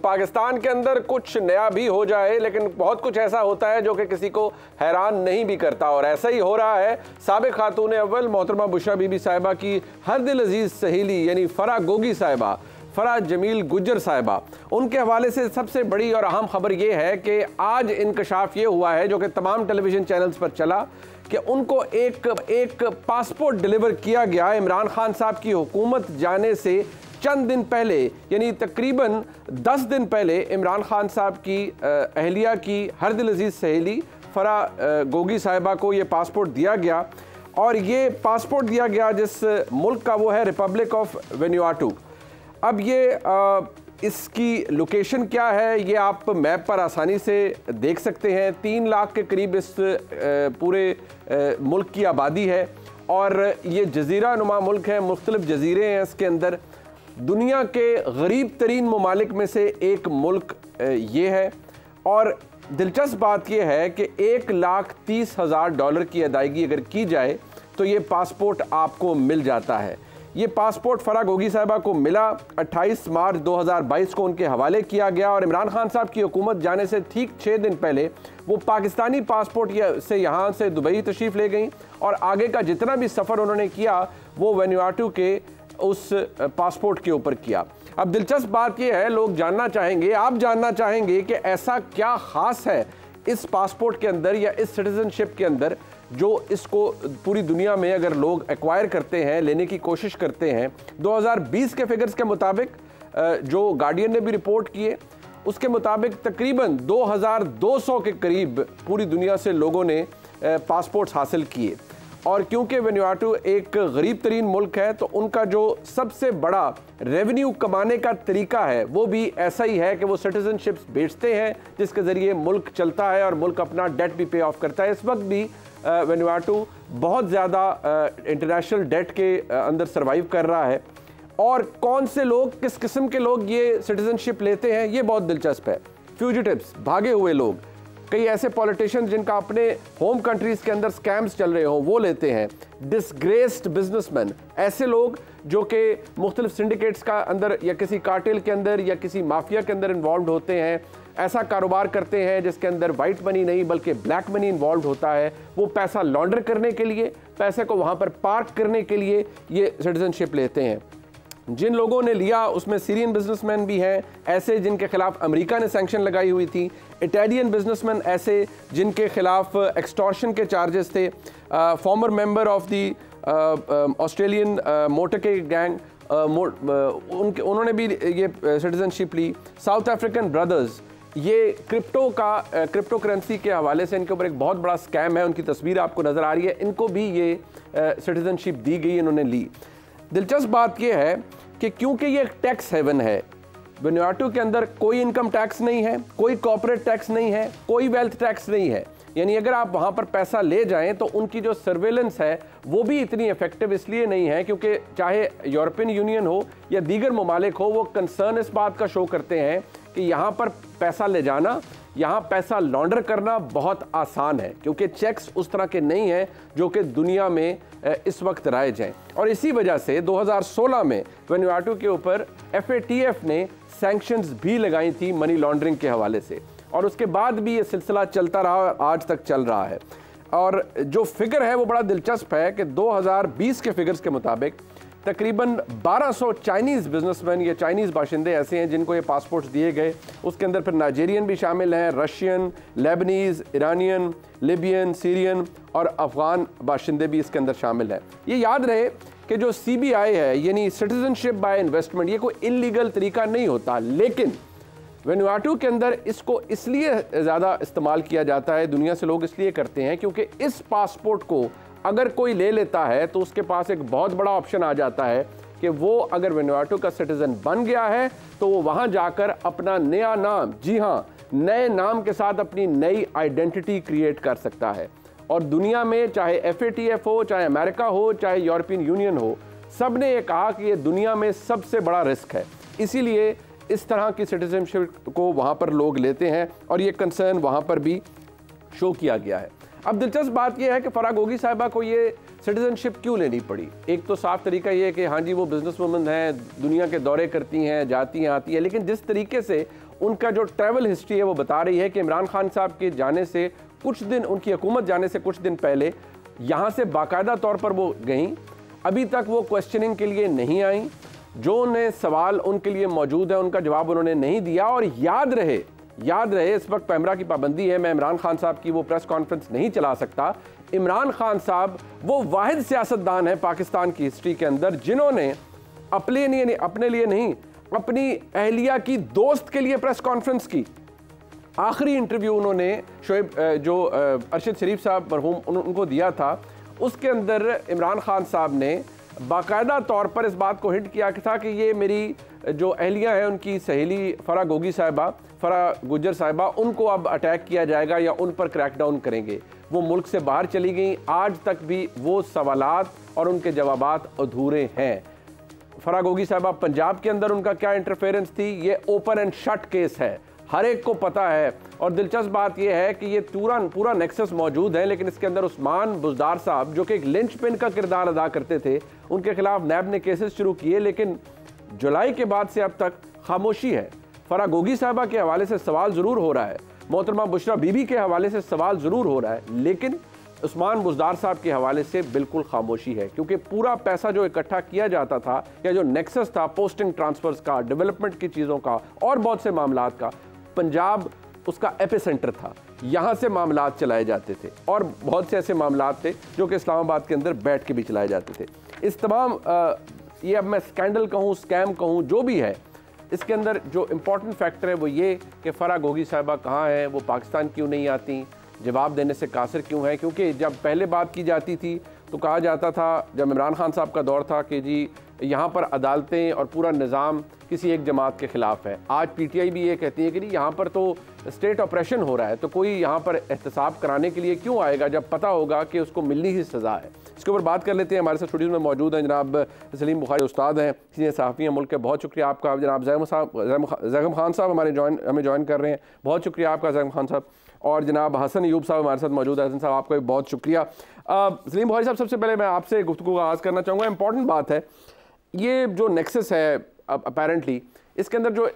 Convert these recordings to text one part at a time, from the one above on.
पाकिस्तान के अंदर कुछ नया भी हो जाए, लेकिन बहुत कुछ ऐसा होता है जो कि किसी को हैरान नहीं भी करता, और ऐसा ही हो रहा है साबिक खातून अव्वल मोहतरमा बुशरा बीबी साहिबा की हर दिल अजीज सहेली यानी फराह गोगी साहिबा, फराह जमील गुज्जर साहिबा, उनके हवाले से सबसे बड़ी और अहम खबर यह है कि आज इंकशाफ ये हुआ है जो कि तमाम टेलीविज़न चैनल्स पर चला कि उनको एक पासपोर्ट डिलीवर किया गया इमरान खान साहब की हुकूमत जाने से चंद दिन पहले, यानी तकरीबन 10 दिन पहले इमरान खान साहब की अहलिया की हर दिल अजीज सहेली फराह गोगी साहिबा को ये पासपोर्ट दिया गया। और ये पासपोर्ट दिया गया जिस मुल्क का वो है रिपब्लिक ऑफ वेन्युआटू। अब ये इसकी लोकेशन क्या है ये आप मैप पर आसानी से देख सकते हैं। 3 लाख के करीब इस पूरे मुल्क की आबादी है और ये जजीरा नुमा मुल्क है, मुख्तलिफ जजीरे हैं इसके अंदर। दुनिया के गरीब तरीन ममालिक में से एक मुल्क ये है। और दिलचस्प बात यह है कि $1,30,000 की अदायगी अगर की जाए तो ये पासपोर्ट आपको मिल जाता है। ये पासपोर्ट फराह गोगी साहिबा को मिला, 28 मार्च 2022 को उनके हवाले किया गया और इमरान खान साहब की हुकूमत जाने से ठीक 6 दिन पहले वो पाकिस्तानी पासपोर्ट से यहाँ से दुबई तशरीफ़ ले गई और आगे का जितना भी सफ़र उन्होंने किया वो वेन्युआटू के उस पासपोर्ट के ऊपर किया। अब दिलचस्प बात यह है, लोग जानना चाहेंगे, आप जानना चाहेंगे कि ऐसा क्या ख़ास है इस पासपोर्ट के अंदर या इस सिटीज़नशिप के अंदर जो इसको पूरी दुनिया में अगर लोग एक्वायर करते हैं, लेने की कोशिश करते हैं। 2020 के फिगर्स के मुताबिक जो गार्डियन ने भी रिपोर्ट किए उसके मुताबिक तकरीबन 2200 के करीब पूरी दुनिया से लोगों ने पासपोर्ट्स हासिल किए। और क्योंकि वेन्युआटू एक गरीब तरीन मुल्क है तो उनका जो सबसे बड़ा रेवेन्यू कमाने का तरीका है वो भी ऐसा ही है कि वो सिटीजनशिप्स बेचते हैं जिसके ज़रिए मुल्क चलता है और मुल्क अपना डेट भी पे ऑफ करता है। इस वक्त भी वेन्युआटू बहुत ज़्यादा इंटरनेशनल डेट के अंदर सर्वाइव कर रहा है। और कौन से लोग, किस किस्म के लोग ये सिटीजनशिप लेते हैं ये बहुत दिलचस्प है। फ्यूजिटिव्स, भागे हुए लोग, कई ऐसे पॉलिटिशियंस जिनका अपने होम कंट्रीज़ के अंदर स्कैम्स चल रहे हों वो लेते हैं। डिसग्रेस्ड बिजनेसमैन, ऐसे लोग जो कि मुख्तलिफ सिंडिकेट्स का अंदर या किसी कार्टेल के अंदर या किसी माफिया के अंदर इन्वॉल्व होते हैं, ऐसा कारोबार करते हैं जिसके अंदर वाइट मनी नहीं बल्कि ब्लैक मनी इन्वॉल्व होता है। वो पैसा लॉन्डर करने के लिए, पैसे को वहाँ पर पार्क करने के लिए ये सिटीजनशिप लेते हैं। जिन लोगों ने लिया उसमें सीरियन बिजनेसमैन भी हैं, ऐसे जिनके खिलाफ अमेरिका ने सैंक्शन लगाई हुई थी। इटालियन बिजनेसमैन ऐसे जिनके खिलाफ एक्सटॉर्शन के चार्जेस थे। Former member of the Australian motorcycle gang, उन्होंने भी ये सिटीजनशिप ली। साउथ अफ्रीकन ब्रदर्स, ये क्रिप्टो करेंसी के हवाले से इनके ऊपर एक बहुत बड़ा स्कैम है, उनकी तस्वीर आपको नज़र आ रही है, इनको भी ये सिटीजनशिप दी गई, इन्होंने ली। दिलचस्प बात यह है कि क्योंकि ये एक टैक्स हेवन है, वेन्युआटू के अंदर कोई इनकम टैक्स नहीं है, कोई कॉर्पोरेट टैक्स नहीं है, कोई वेल्थ टैक्स नहीं है। यानी अगर आप वहाँ पर पैसा ले जाएं तो उनकी जो सर्वेलेंस है वो भी इतनी इफेक्टिव इसलिए नहीं है क्योंकि चाहे यूरोपियन यूनियन हो या दीगर ममालिक हो, वो कंसर्न इस बात का शो करते हैं कि यहाँ पर पैसा ले जाना, यहाँ पैसा लॉन्डर करना बहुत आसान है क्योंकि चेक्स उस तरह के नहीं हैं जो कि दुनिया में इस वक्त राइज हैं। और इसी वजह से 2016 में वेन्युआटू के ऊपर FATF ने सैंक्शंस भी लगाई थी मनी लॉन्ड्रिंग के हवाले से, और उसके बाद भी ये सिलसिला चलता रहा और आज तक चल रहा है। और जो फिगर है वो बड़ा दिलचस्प है कि 2020 के फिगर्स के मुताबिक तकरीबन 1200 चाइनीज़ बिजनेसमैन या चाइनीज़ बाशिंदे ऐसे हैं जिनको ये पासपोर्ट्स दिए गए। उसके अंदर फिर नाइजीरियन भी शामिल हैं, Russian, Leibniz, Iranian, Libyan, Syrian और अफ़गान बाशिंदे भी इसके अंदर शामिल हैं। ये याद रहे कि जो CBI है यानी सिटीजनशिप बाय इन्वेस्टमेंट, ये कोई इलीगल तरीका नहीं होता, लेकिन वेन्युआटू के अंदर इसको इसलिए ज़्यादा इस्तेमाल किया जाता है, दुनिया से लोग इसलिए करते हैं क्योंकि इस पासपोर्ट को अगर कोई ले लेता है तो उसके पास एक बहुत बड़ा ऑप्शन आ जाता है कि वो अगर वेन्युआटू का सिटीज़न बन गया है तो वो वहाँ जाकर अपना नया नाम, जी हाँ, नए नाम के साथ अपनी नई आइडेंटिटी क्रिएट कर सकता है। और दुनिया में चाहे FATF हो, चाहे अमेरिका हो, चाहे यूरोपियन यूनियन हो, सब ने ये कहा कि ये दुनिया में सबसे बड़ा रिस्क है, इसीलिए इस तरह की सिटीजनशिप को वहाँ पर लोग लेते हैं और ये कंसर्न वहाँ पर भी शो किया गया है। अब दिलचस्प बात यह है कि फराह गोगी साहिबा को ये सिटीजनशिप क्यों लेनी पड़ी। एक तो साफ तरीका ये है कि हाँ जी वो बिजनेस वुमन हैं, दुनिया के दौरे करती हैं, जाती हैं, आती हैं, लेकिन जिस तरीके से उनका जो ट्रैवल हिस्ट्री है वो बता रही है कि इमरान खान साहब के जाने से कुछ दिन, उनकी हुकूमत जाने से कुछ दिन पहले यहाँ से बाकायदा तौर पर वो गईं। अभी तक वो क्वेश्चनिंग के लिए नहीं आई। जो उन्हें सवाल उनके लिए मौजूद है उनका जवाब उन्होंने नहीं दिया। और याद रहे इस वक्त पैमरा की पाबंदी है, मैं इमरान खान साहब की वो प्रेस कॉन्फ्रेंस नहीं चला सकता। इमरान खान साहब वो वाहिद सियासतदान है पाकिस्तान की हिस्ट्री के अंदर जिन्होंने अपने लिए नहीं, अपनी अहलिया की दोस्त के लिए प्रेस कॉन्फ्रेंस की। आखिरी इंटरव्यू उन्होंने शोएब जो अरशद शरीफ साहब मरहूम उनको दिया था, उसके अंदर इमरान खान साहब ने बाकायदा तौर पर इस बात को हिंट किया था कि ये मेरी जो अहलिया है उनकी सहेली फरा गोगी साहिबा, फरा गुज्जर साहिबा, उनको अब अटैक किया जाएगा या उन पर क्रैकडाउन करेंगे। वो मुल्क से बाहर चली गई। आज तक भी वो सवालात और उनके जवाबात अधूरे हैं। फरा गोगी साहिबा पंजाब के अंदर उनका क्या इंटरफेरेंस थी, ये ओपन एंड शट केस है, हर एक को पता है। और दिलचस्प बात यह है कि ये पूरा नेक्सस मौजूद है, लेकिन इसके अंदर उस्मान बुज़दार साहब जो कि एक लिंचपिन का किरदार अदा करते थे, उनके खिलाफ नैब ने केसेस शुरू किए, लेकिन जुलाई के बाद से अब तक खामोशी है। फरा गोगी साहिबा के हवाले से सवाल ज़रूर हो रहा है, मोहतरमा बुशरा बीबी के हवाले से सवाल ज़रूर हो रहा है, लेकिन उस्मान बुज़दार साहब के हवाले से बिल्कुल खामोशी है। क्योंकि पूरा पैसा जो इकट्ठा किया जाता था या जो नेक्सस था पोस्टिंग ट्रांसफर्स का, डेवलपमेंट की चीज़ों का और बहुत से मामलात का, पंजाब उसका एपिसेंटर था। यहाँ से मामलात चलाए जाते थे और बहुत से ऐसे मामलात थे जो कि इस्लामाबाद के अंदर बैठ के भी चलाए जाते थे। इस तमाम ये अब मैं स्कैंडल कहूँ, स्कैम कहूँ, जो भी है, इसके अंदर जो इम्पॉर्टेंट फैक्टर है वो ये कि फरा गोगी साहिबा कहाँ हैं, वो पाकिस्तान क्यों नहीं आती, जवाब देने से कासिर क्यों है। क्योंकि जब पहले बात की जाती थी तो कहा जाता था, जब इमरान खान साहब का दौर था, कि जी यहाँ पर अदालतें और पूरा निज़ाम किसी एक जमात के ख़िलाफ़ है। आज पीटीआई भी ये कहती है कि नहीं, यहाँ पर तो स्टेट ऑपरेशन हो रहा है, तो कोई यहाँ पर एहतसाब कराने के लिए क्यों आएगा जब पता होगा कि उसको मिलनी ही सज़ा है। इसके ऊपर बात कर लेते हैं। हमारे साथ स्टूडियो में मौजूद हैं जनाब सलीम बुखारी, उस्ताद हैं, सीनियर सहाफ़ी हैं मुल्क के। बहुत शुक्रिया आपका। जनाब जैगम खान साहब हमें ज्वाइन कर रहे हैं, बहुत शुक्रिया आपका जैगम खान साहब। और जनाब हसन अयूब साहब हमारे साथ मौजूद है। हसन साहब आपका भी बहुत शुक्रिया। सलीम बुखारी साहब, सबसे पहले मैं आपसे गुफ्तगू का आगाज़ करना चाहूँगा। इंपॉर्टेंट बात है, ये जो नेक्सस है अपेरेंटली, इसके अंदर जो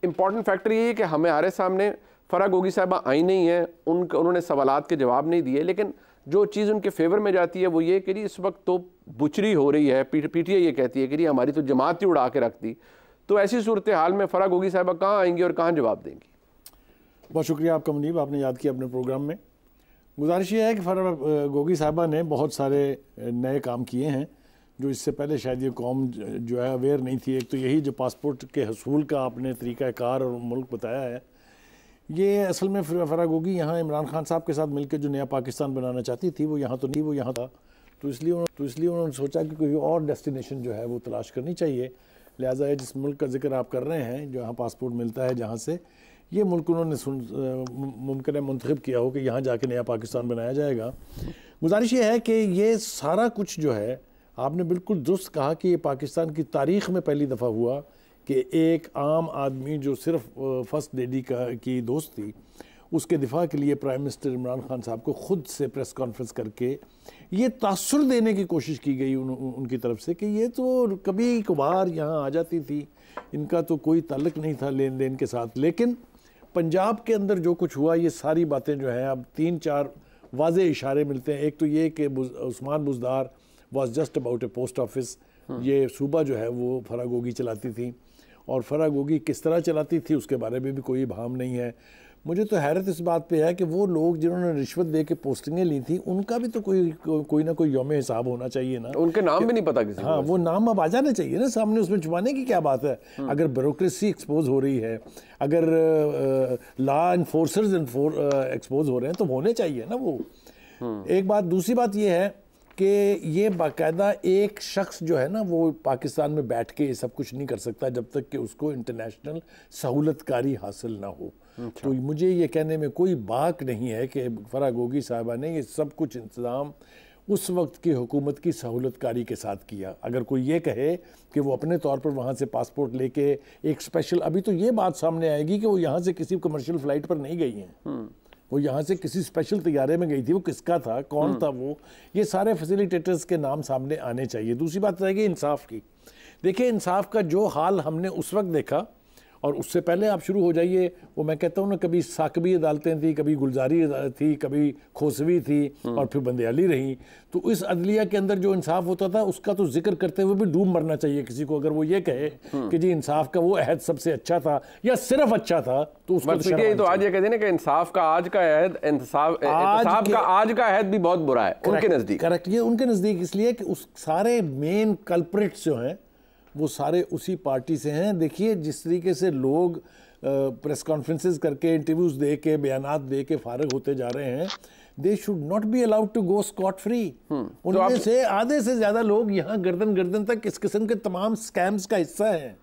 इम्पॉर्टेंट फैक्टर ये है कि हमारे सामने फरा गोगी साहिबा आई नहीं है, उन्होंने सवालात के जवाब नहीं दिए, लेकिन जो चीज़ उनके फेवर में जाती है वो ये कि इस वक्त तो बुचरी हो रही है। पीटीआई ये कहती है कि हमारी तो जमात ही उड़ा के रख दी। तो ऐसी सूरत हाल में फरा गोगी साहिबा कहाँ आएंगी और कहाँ जवाब देंगी? बहुत शुक्रिया आपका मुनीब, आपने याद किया अपने प्रोग्राम में। गुजारिश ये है कि फरा गोगी साहिबा ने बहुत सारे नए काम किए हैं जो इससे पहले शायद ये कौम जो है अवेयर नहीं थी। एक तो यही जो पासपोर्ट के हसूल का आपने तरीक़ाकार और मुल्क बताया है, ये असल में फरा गोगी यहाँ इमरान खान साहब के साथ मिलकर जो नया पाकिस्तान बनाना चाहती थी वो यहाँ तो नहीं, वो यहाँ था। तो इसलिए उन्होंने सोचा कि कोई और डेस्टिनेशन जो है वो तलाश करनी चाहिए। लिहाजा जिस मुल्क का जिक्र आप कर रहे हैं, जहाँ पासपोर्ट मिलता है, जहाँ से ये मुल्क उन्होंने मुमकिन है मुंतखब किया हो कि यहाँ जाके नया पाकिस्तान बनाया जाएगा। गुजारिश ये है कि ये सारा कुछ जो है, आपने बिल्कुल दुरुस्त कहा कि ये पाकिस्तान की तारीख़ में पहली दफ़ा हुआ कि एक आम आदमी जो सिर्फ फर्स्ट लेडी की दोस्त थी, उसके दिफा के लिए प्राइम मिनिस्टर इमरान खान साहब को ख़ुद से प्रेस कॉन्फ्रेंस करके ये तासुर देने की कोशिश की गई उनकी तरफ से कि ये तो कभी कभार यहाँ आ जाती थी, इनका तो कोई ताल्लुक़ नहीं था लेन देन के साथ। लेकिन पंजाब के अंदर जो कुछ हुआ, ये सारी बातें जो हैं अब 3-4 वाज़े इशारे मिलते हैं। एक तो ये कि Usman Buzdar was just about A post office, ये सूबा जो है वो फरा गोगी चलाती थी, और फरा गोगी किस तरह चलाती थी उसके बारे में भी कोई इबाम नहीं है। मुझे तो हैरत इस बात पे है कि वो लोग जिन्होंने रिश्वत दे के पोस्टिंगें ली थी, उनका भी तो कोई ना कोई यौम हिसाब होना चाहिए ना। उनके नाम भी नहीं पता किसी को। हाँ, वो नाम अब आ जाना चाहिए ना सामने, उसमें छुपाने की क्या बात है। अगर ब्यूरोक्रेसी एक्सपोज हो रही है, अगर लॉ इन्फोर्सर्स एक्सपोज हो रहे हैं, तो होने चाहिए ना वो। एक बात। दूसरी बात ये है कि ये बाकायदा एक शख्स जो है ना, वो पाकिस्तान में बैठ के ये सब कुछ नहीं कर सकता जब तक कि उसको इंटरनेशनल सहूलतकारी हासिल ना हो। तो मुझे ये कहने में कोई बाक नहीं है कि फरा गोगी साहिबा ने ये सब कुछ इंतज़ाम उस वक्त की हुकूमत की सहूलतकारी के साथ किया। अगर कोई ये कहे कि वो अपने तौर पर वहाँ से पासपोर्ट लेके एक स्पेशल, अभी तो ये बात सामने आएगी कि वो यहाँ से किसी कमर्शियल फ़्लाइट पर नहीं गई हैं, वो यहाँ से किसी स्पेशल तैयारे में गई थी। वो किसका था, कौन था वो, ये सारे फैसिलिटेटर्स के नाम सामने आने चाहिए। दूसरी बात रहेगी इंसाफ की। देखिए, इंसाफ का जो हाल हमने उस वक्त देखा और उससे पहले आप शुरू हो जाइए, वो मैं कहता हूँ ना, कभी साकबी अदालतें थी, कभी गुलजारी थी, कभी खोसवी थी और फिर बंदयाली रही। तो इस अदलिया के अंदर जो इंसाफ होता था उसका तो जिक्र करते हुए भी डूब मरना चाहिए किसी को, अगर वो ये कहे कि जी इंसाफ का वो अहद सबसे अच्छा था या सिर्फ अच्छा था, तो उसको तो आज ये कहते हैं कि इंसाफ का आज का अहद, इंसाफ का आज का अहद भी बहुत बुरा है उनके नजदीक। करेक्ट, ये उनके नजदीक इसलिए कि उस सारे मेन कल्प्रिट्स जो हैं वो सारे उसी पार्टी से हैं। देखिए जिस तरीके से लोग प्रेस कॉन्फ्रेंसेस करके, इंटरव्यूज दे के, बयानात दे के फारिग होते जा रहे हैं, they should not be allowed to go scot free. उनमें से आधे से ज्यादा लोग यहाँ गर्दन गर्दन तक इस किस्म के तमाम स्कैम्स का हिस्सा हैं।